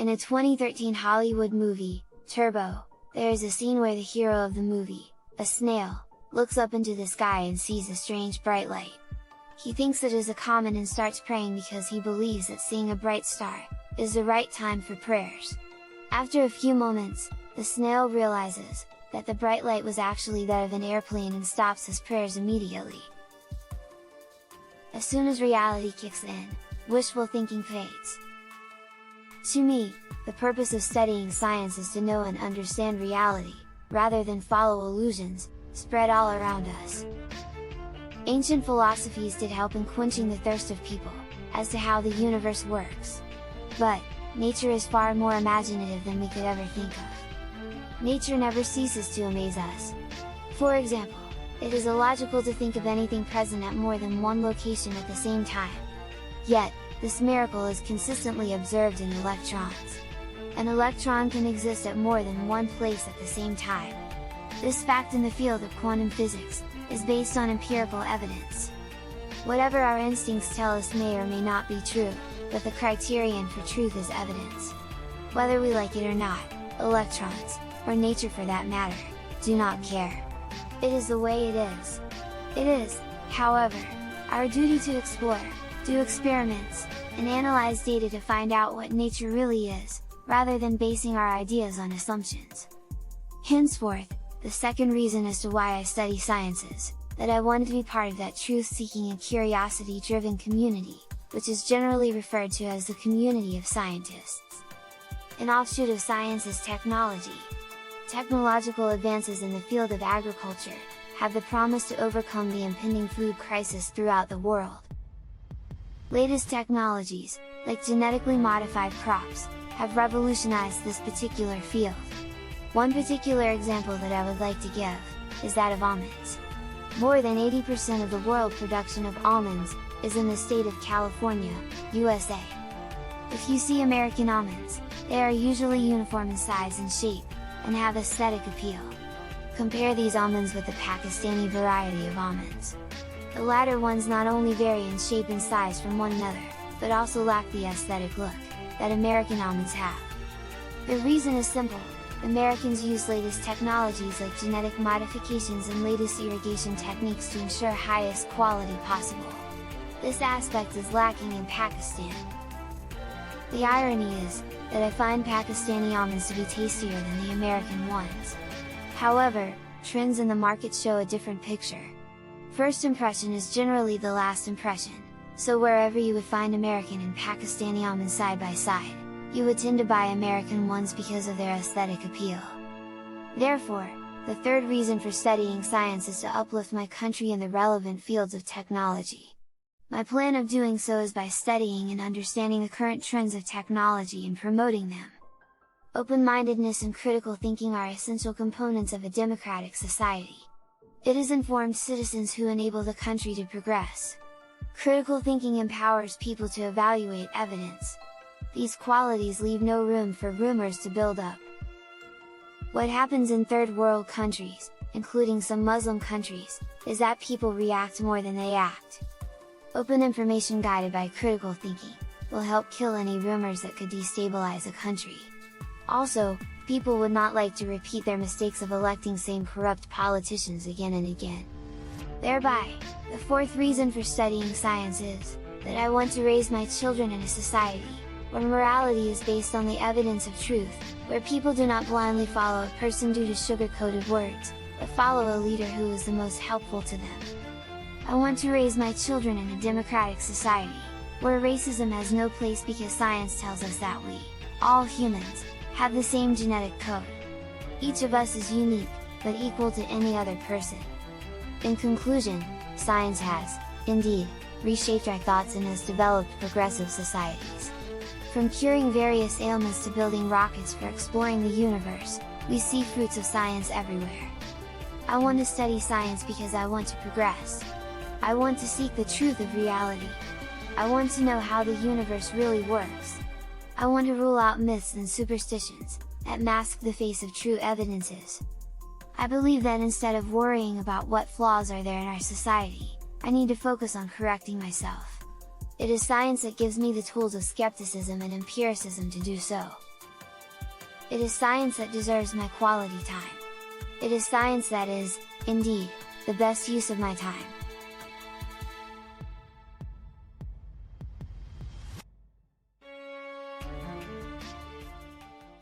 In a 2013 Hollywood movie, Turbo, there is a scene where the hero of the movie, a snail, looks up into the sky and sees a strange bright light. He thinks it is a comet and starts praying because he believes that seeing a bright star is the right time for prayers. After a few moments, the snail realizes that the bright light was actually that of an airplane and stops his prayers immediately. As soon as reality kicks in, wishful thinking fades. To me, the purpose of studying science is to know and understand reality, rather than follow illusions, spread all around us. Ancient philosophies did help in quenching the thirst of people, as to how the universe works. But, nature is far more imaginative than we could ever think of. Nature never ceases to amaze us. For example, it is illogical to think of anything present at more than one location at the same time. Yet, this miracle is consistently observed in electrons. An electron can exist at more than one place at the same time. This fact in the field of quantum physics is based on empirical evidence. Whatever our instincts tell us may or may not be true, but the criterion for truth is evidence. Whether we like it or not, electrons, or nature for that matter, do not care. It is the way it is. It is, however, our duty to explore, do experiments, and analyze data to find out what nature really is, rather than basing our ideas on assumptions. Henceforth, the second reason as to why I study science is, that I wanted to be part of that truth-seeking and curiosity-driven community, which is generally referred to as the community of scientists. An offshoot of science is technology. Technological advances in the field of agriculture have the promise to overcome the impending food crisis throughout the world. Latest technologies, like genetically modified crops, have revolutionized this particular field. One particular example that I would like to give is that of almonds. More than 80% of the world production of almonds is in the state of California, USA. If you see American almonds, they are usually uniform in size and shape, and have aesthetic appeal. Compare these almonds with the Pakistani variety of almonds. The latter ones not only vary in shape and size from one another, but also lack the aesthetic look that American almonds have. The reason is simple: Americans use latest technologies like genetic modifications and latest irrigation techniques to ensure highest quality possible. This aspect is lacking in Pakistan. The irony is, that I find Pakistani almonds to be tastier than the American ones. However, trends in the market show a different picture. First impression is generally the last impression, so wherever you would find American and Pakistani almonds side by side, you would tend to buy American ones because of their aesthetic appeal. Therefore, the third reason for studying science is to uplift my country in the relevant fields of technology. My plan of doing so is by studying and understanding the current trends of technology and promoting them. Open-mindedness and critical thinking are essential components of a democratic society. It is informed citizens who enable the country to progress. Critical thinking empowers people to evaluate evidence. These qualities leave no room for rumors to build up. What happens in third world countries, including some Muslim countries, is that people react more than they act. Open information guided by critical thinking will help kill any rumors that could destabilize a country. Also, people would not like to repeat their mistakes of electing same corrupt politicians again and again. Thereby, the fourth reason for studying science is, that I want to raise my children in a society, where morality is based on the evidence of truth, where people do not blindly follow a person due to sugar-coated words, but follow a leader who is the most helpful to them. I want to raise my children in a democratic society, where racism has no place because science tells us that we, all humans, have the same genetic code. Each of us is unique, but equal to any other person. In conclusion, science has, indeed, reshaped our thoughts and has developed progressive societies. From curing various ailments to building rockets for exploring the universe, we see fruits of science everywhere. I want to study science because I want to progress. I want to seek the truth of reality. I want to know how the universe really works. I want to rule out myths and superstitions, that mask the face of true evidences. I believe that instead of worrying about what flaws are there in our society, I need to focus on correcting myself. It is science that gives me the tools of skepticism and empiricism to do so. It is science that deserves my quality time. It is science that is, indeed, the best use of my time.